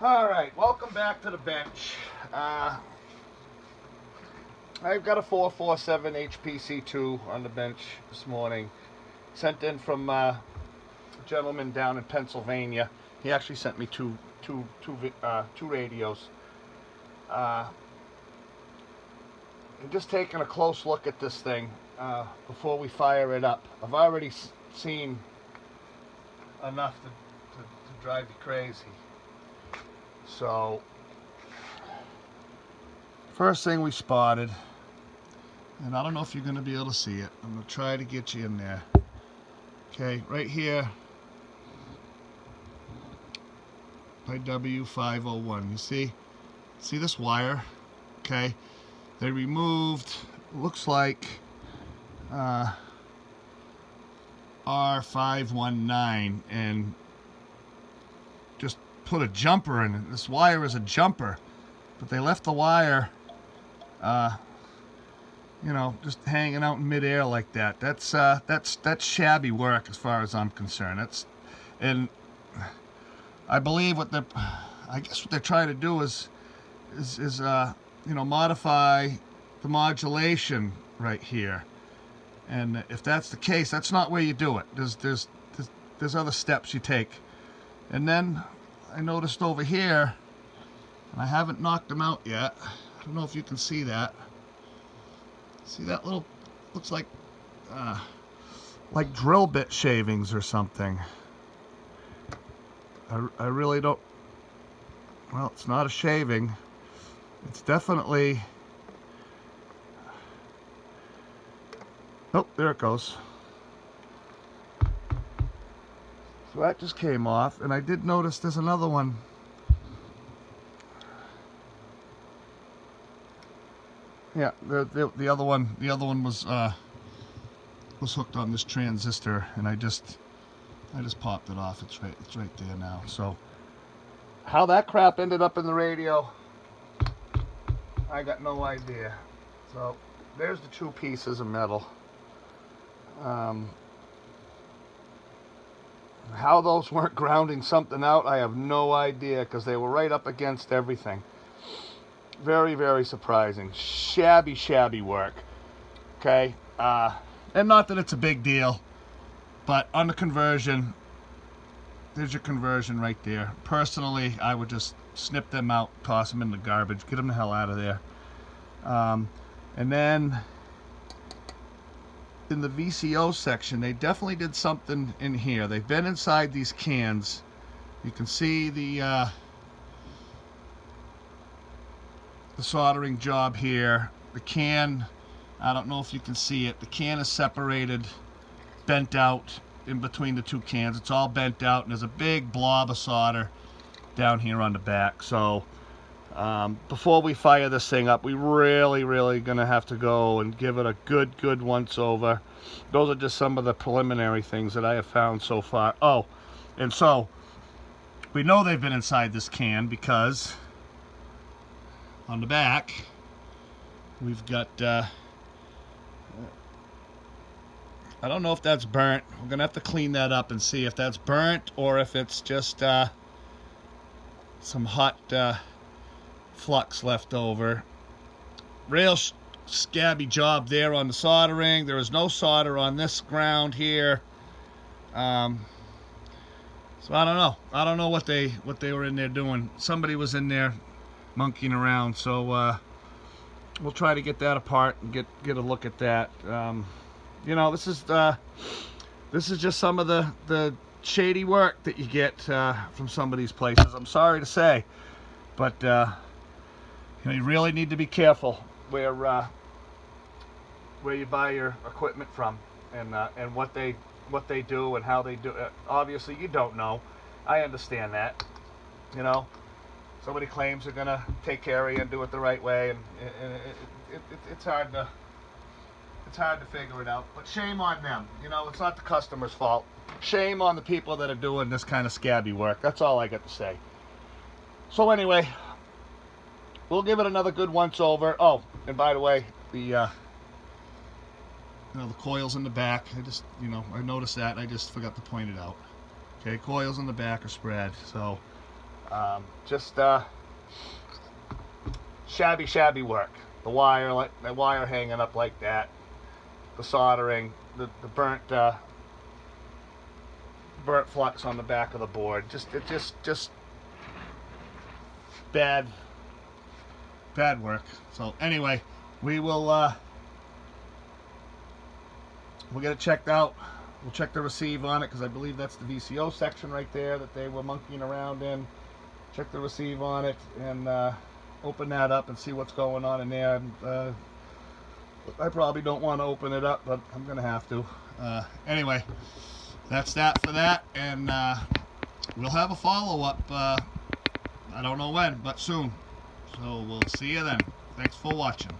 Alright, welcome back to the bench. I've got a 447 HPC2 on the bench this morning. Sent in from a gentleman down in Pennsylvania. He actually sent me two radios. I'm just taking a close look at this thing before we fire it up. I've already seen enough to drive you crazy. So, first thing we spotted, and I don't know if you're going to be able to see it. I'm going to try to get you in there. Okay, right here by W501. You see this wire? Okay, they removed, looks like R519 and just put a jumper in it. This wire is a jumper, but they left the wire just hanging out in midair like that. That's shabby work as far as I'm concerned. And I believe what they're trying to do is modify the modulation right here. And if that's the case, that's not where you do it. There's other steps you take. And then I noticed over here, and I haven't knocked them out yet. I don't know if you can see that. See that little, looks like drill bit shavings or something. I really don't, well, it's not a shaving. It's definitely, oh, there it goes. So that just came off, and I did notice there's another one. Yeah, the other one was hooked on this transistor, and I just popped it off. It's right there now. So how that crap ended up in the radio, I got no idea. So there's the two pieces of metal. How those weren't grounding something out, I have no idea, because they were right up against everything. Very, very surprising. Shabby work. Okay? And not that it's a big deal, but on the conversion, there's your conversion right there. Personally, I would just snip them out, toss them in the garbage, get them the hell out of there. And then in the VCO section, they definitely did something in here. They've been inside these cans. You can see the soldering job here. The can, I don't know if you can see it, the can is separated, bent out in between the two cans. It's all bent out, and there's a big blob of solder down here on the back. So before we fire this thing up, we really gonna have to go and give it a good once over. Those are just some of the preliminary things that I have found so far. Oh, and so we know they've been inside this can because on the back we've got I don't know if that's burnt. We're gonna have to clean that up and see if that's burnt or if it's just some hot flux left over. Real scabby job there on the soldering. There is no solder on this ground here. So I don't know what they were in there doing. Somebody was in there monkeying around, so we'll try to get that apart and get a look at that. This is just some of the shady work that you get from some of these places. I'm sorry to say, but you really need to be careful where you buy your equipment from, and what they do and how they do it. Obviously, you don't know. I understand that. Somebody claims they're gonna take care of you and do it the right way, and it's hard to figure it out. But shame on them. It's not the customer's fault. Shame on the people that are doing this kind of scabby work. That's all I got to say. So anyway, we'll give it another good once over. Oh, and by the way, the coils in the back, I noticed that, and I just forgot to point it out. Okay, coils in the back are spread, so Just shabby work. The wire hanging up like that. The soldering, the burnt flux on the back of the board. Just bad work. So anyway, we'll get it checked out. We'll check the receive on it, because I believe that's the VCO section right there that they were monkeying around in. Check the receive on it and open that up and see what's going on in there. I probably don't want to open it up, but I'm gonna have to. Anyway, that's that for that, and we'll have a follow-up. I don't know when, but soon. So we'll see you then. Thanks for watching.